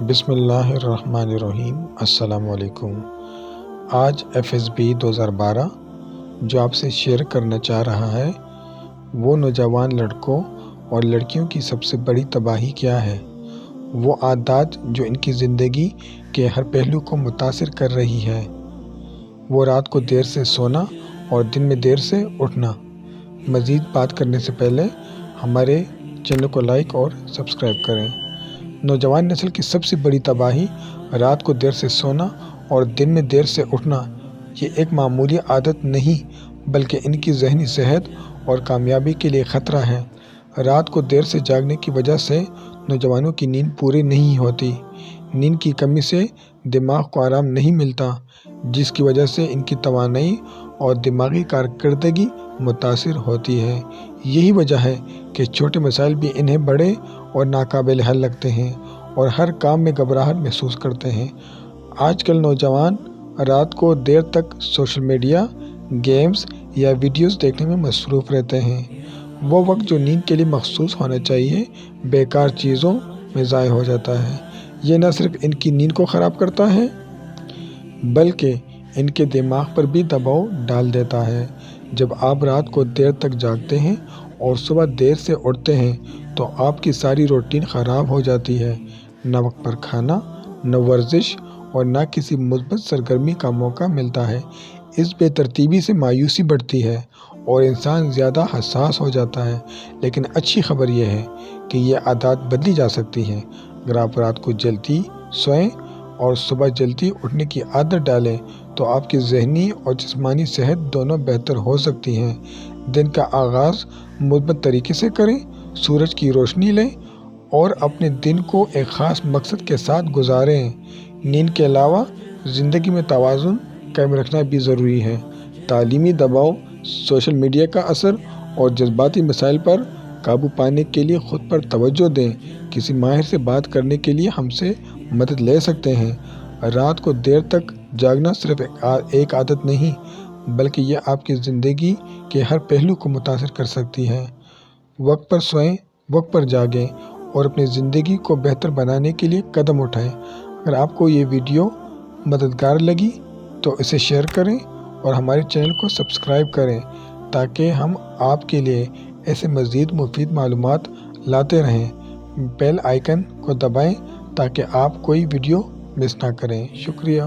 بسم اللہ الرحمن الرحیم۔ السلام علیکم۔ آج FSB 2012 جو آپ سے شیئر کرنا چاہ رہا ہے وہ نوجوان لڑکوں اور لڑکیوں کی سب سے بڑی تباہی کیا ہے، وہ عادات جو ان کی زندگی کے ہر پہلو کو متاثر کر رہی ہے۔ وہ رات کو دیر سے سونا اور دن میں دیر سے اٹھنا۔ مزید بات کرنے سے پہلے ہمارے چینل کو لائک اور سبسکرائب کریں۔ نوجوان نسل کی سب سے بڑی تباہی رات کو دیر سے سونا اور دن میں دیر سے اٹھنا۔ یہ ایک معمولی عادت نہیں بلکہ ان کی ذہنی صحت اور کامیابی کے لیے خطرہ ہے۔ رات کو دیر سے جاگنے کی وجہ سے نوجوانوں کی نیند پوری نہیں ہوتی۔ نیند کی کمی سے دماغ کو آرام نہیں ملتا، جس کی وجہ سے ان کی توانائی اور دماغی کارکردگی متاثر ہوتی ہے۔ یہی وجہ ہے کہ چھوٹے مسائل بھی انہیں بڑے اور ناقابل حل لگتے ہیں اور ہر کام میں گھبراہٹ محسوس کرتے ہیں۔ آج کل نوجوان رات کو دیر تک سوشل میڈیا، گیمز یا ویڈیوز دیکھنے میں مصروف رہتے ہیں۔ وہ وقت جو نیند کے لیے مخصوص ہونا چاہیے بیکار چیزوں میں ضائع ہو جاتا ہے۔ یہ نہ صرف ان کی نیند کو خراب کرتا ہے بلکہ ان کے دماغ پر بھی دباؤ ڈال دیتا ہے۔ جب آپ رات کو دیر تک جاگتے ہیں اور صبح دیر سے اٹھتے ہیں تو آپ کی ساری روٹین خراب ہو جاتی ہے۔ نہ وقت پر کھانا، نہ ورزش اور نہ کسی مثبت سرگرمی کا موقع ملتا ہے۔ اس بے ترتیبی سے مایوسی بڑھتی ہے اور انسان زیادہ حساس ہو جاتا ہے۔ لیکن اچھی خبر یہ ہے کہ یہ عادات بدلی جا سکتی ہیں۔ اگر آپ رات کو جلدی سوئیں اور صبح جلدی اٹھنے کی عادت ڈالیں تو آپ کی ذہنی اور جسمانی صحت دونوں بہتر ہو سکتی ہیں۔ دن کا آغاز مثبت طریقے سے کریں، سورج کی روشنی لیں اور اپنے دن کو ایک خاص مقصد کے ساتھ گزاریں۔ نیند کے علاوہ زندگی میں توازن قائم رکھنا بھی ضروری ہے۔ تعلیمی دباؤ، سوشل میڈیا کا اثر اور جذباتی مسائل پر قابو پانے کے لیے خود پر توجہ دیں۔ کسی ماہر سے بات کرنے کے لیے ہم سے مدد لے سکتے ہیں۔ رات کو دیر تک جاگنا صرف ایک عادت نہیں بلکہ یہ آپ کی زندگی کے ہر پہلو کو متاثر کر سکتی ہے۔ وقت پر سوئیں، وقت پر جاگیں اور اپنی زندگی کو بہتر بنانے کے لیے قدم اٹھائیں۔ اگر آپ کو یہ ویڈیو مددگار لگی تو اسے شیئر کریں اور ہمارے چینل کو سبسکرائب کریں تاکہ ہم آپ کے لیے ایسے مزید مفید معلومات لاتے رہیں۔ بیل آئیکن کو دبائیں تاکہ آپ کوئی ویڈیو مس نہ کریں۔ شکریہ۔